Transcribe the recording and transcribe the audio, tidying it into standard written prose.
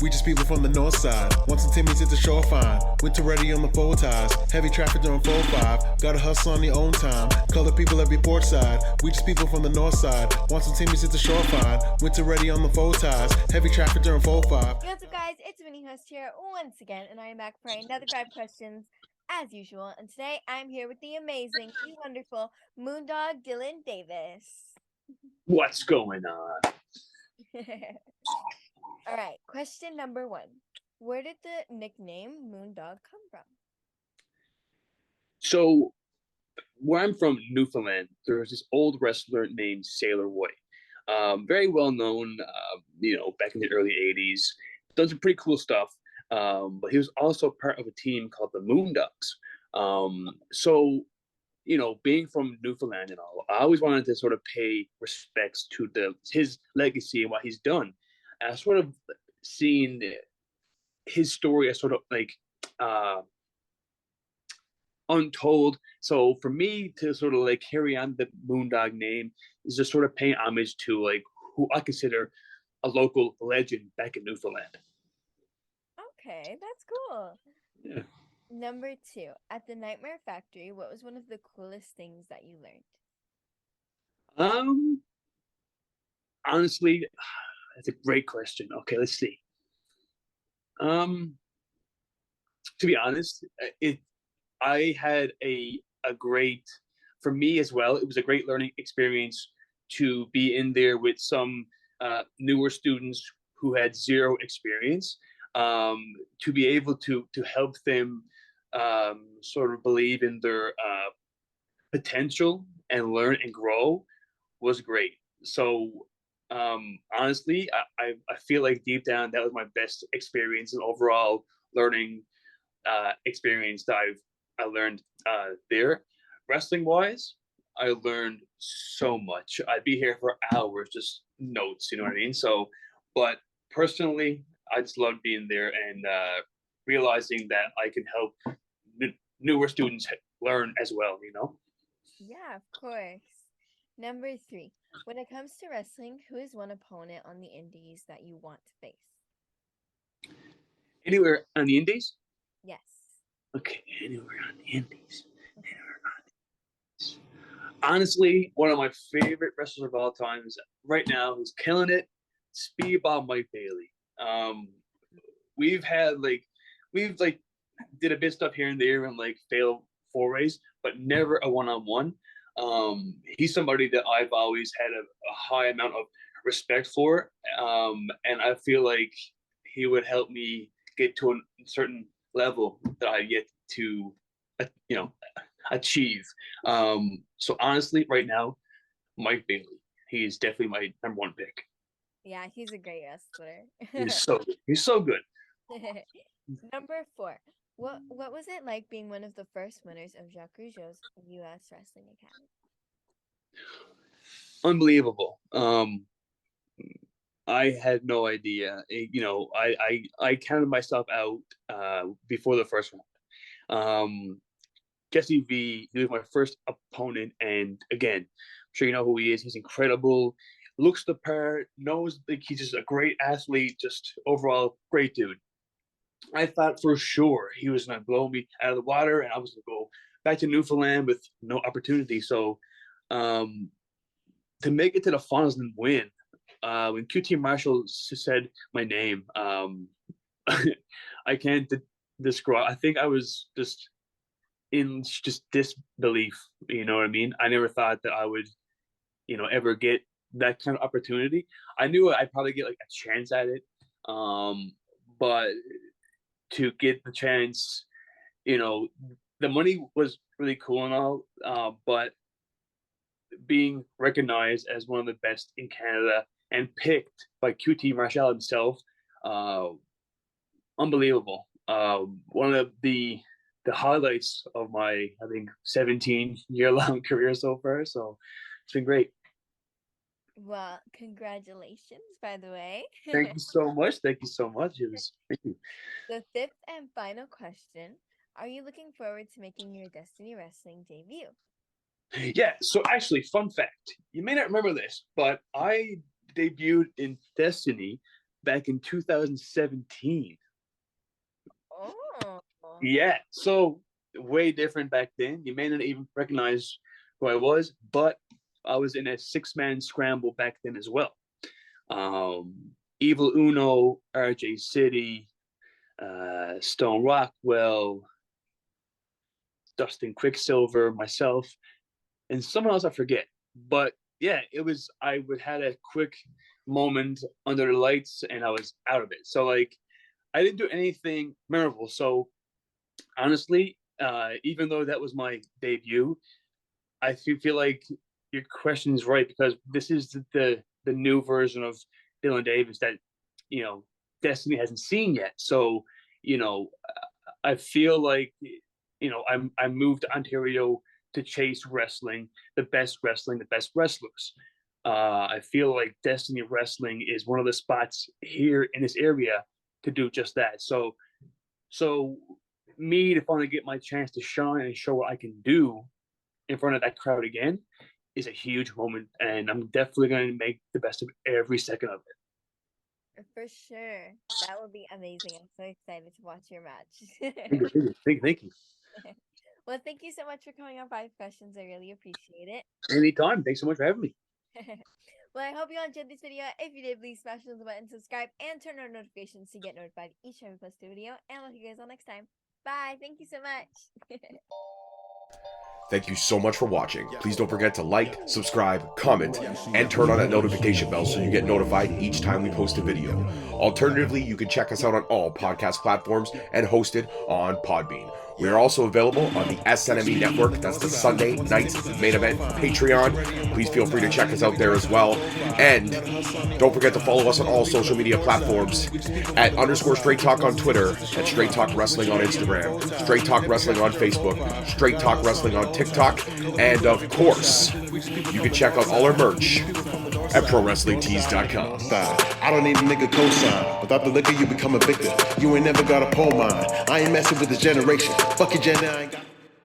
We just people from the north side. Want some Timmy's at the shore fine. Winter ready on the full ties. Heavy traffic during 4-5. Gotta hustle on your own time. Color people every port side. We just people from the north side. Want some Timmy's at the shore fine. Winter ready on the full ties. Heavy traffic during 4-5. What's up, guys? It's Winnie Host here once again, and I am back for another 5 questions as usual. And today I'm here with the amazing, the wonderful Moondog Dylan Davis. What's going on? All right, question number 1. Where did the nickname Moondog come from? So, where I'm from, Newfoundland, there's this old wrestler named Sailor White. Very well known, back in the early 80s. Done some pretty cool stuff. But he was also part of a team called the MOONDOGs. Being from Newfoundland and all, I always wanted to sort of pay respects to his legacy and what he's done. And I sort of seen his story as sort of like untold. So for me to sort of like carry on the Moondog name is just sort of paying homage to like who I consider a local legend back in Newfoundland. Okay, that's cool. Yeah. Number 2, at the Nightmare Factory, what was one of the coolest things that you learned? Honestly, that's a great question. Okay, let's see. To be honest, I had a great, for me as well, it was a great learning experience to be in there with some newer students who had zero experience, to be able to help them sort of believe in their potential and learn and grow was great. So honestly, I feel like deep down that was my best experience and overall learning experience that I learned there. Wrestling wise, I learned so much. I'd be here for hours, just notes, you know what I mean? So, but personally, I just loved being there and realizing that I can help newer students learn as well, you know? Yeah, of course. Number 3, when it comes to wrestling, who is one opponent on the indies that you want to face? Anywhere on the indies? Yes. Okay, anywhere on the indies. Honestly, one of my favorite wrestlers of all time is right now who's killing it, Speedball Mike Bailey. We've did a bit of stuff here and there and like failed forays, but never a one-on-one. He's somebody that I've always had a high amount of respect for, and I feel like he would help me get to a certain level that I yet to, achieve. So honestly, right now, Mike Bailey, he's definitely my number 1 pick. Yeah, he's a great wrestler. He's so good. Number 4. What was it like being one of the first winners of Jacques Rougeau's U.S. Wrestling Academy? Unbelievable. I had no idea. I counted myself out before the first one. Jesse V, he was my first opponent, and again, I'm sure you know who he is. He's incredible, looks the part, knows like he's just a great athlete, just overall great dude. I thought for sure he was gonna blow me out of the water, and I was gonna go back to Newfoundland with no opportunity. So, to make it to the finals and win, when QT Marshall said my name, I can't describe. I think I was just in disbelief. You know what I mean? I never thought that I would, ever get that kind of opportunity. I knew I'd probably get like a chance at it, but to get the chance, the money was really cool and all, but being recognized as one of the best in Canada and picked by QT Marshall himself, unbelievable. One of the highlights of my, I think, 17-year-long career so far. So it's been great. Well, congratulations, by the way. Thank you so much. Thank you so much. Thank you. The 5th and final question. Are you looking forward to making your Destiny Wrestling debut? Yeah, so actually, fun fact. You may not remember this, but I debuted in Destiny back in 2017. Oh. Yeah, so way different back then. You may not even recognize who I was, but I was in a 6-man scramble back then as well. Evil Uno, RJ City, Stone Rockwell, Dustin Quicksilver, myself, and someone else I forget. But yeah, I would had a quick moment under the lights and I was out of it. So like I didn't do anything memorable. So honestly, even though that was my debut, I feel like your question is right, because this is the new version of Dylan Davis that Destiny hasn't seen yet. So I feel like I moved to Ontario to chase wrestling, the best wrestlers. I feel like Destiny Wrestling is one of the spots here in this area to do just that. So me to finally get my chance to shine and show what I can do in front of that crowd again is a huge moment, and I'm definitely going to make the best of every second of it. For sure. That would be amazing. I'm so excited to watch your match. Thank you. Well, thank you so much for coming on 5 Questions. I really appreciate it. Anytime. Thanks so much for having me. Well, I hope you all enjoyed this video. If you did, please smash the button, subscribe, and turn on notifications to get notified each time we post a video. And I'll see you guys all next time. Bye. Thank you so much. Thank you so much for watching. Please don't forget to like, subscribe, comment, and turn on that notification bell so you get notified each time we post a video. Alternatively, you can check us out on all podcast platforms and hosted on Podbean. We are also available on the SNME network. That's the Sunday Nights Main Event Patreon. Please feel free to check us out there as well. And don't forget to follow us on all social media platforms at _Straight Talk on Twitter, at Straight Talk Wrestling on Instagram, Straight Talk Wrestling on Facebook, Straight Talk Wrestling on TikTok, and of course, you can check out all our merch at ProWrestlingTees.com. I don't need a nigga cosign. Without the liquor, you become a victim. You ain't never got a pole mine. I ain't messing with this generation. Fuck your gen, I ain't got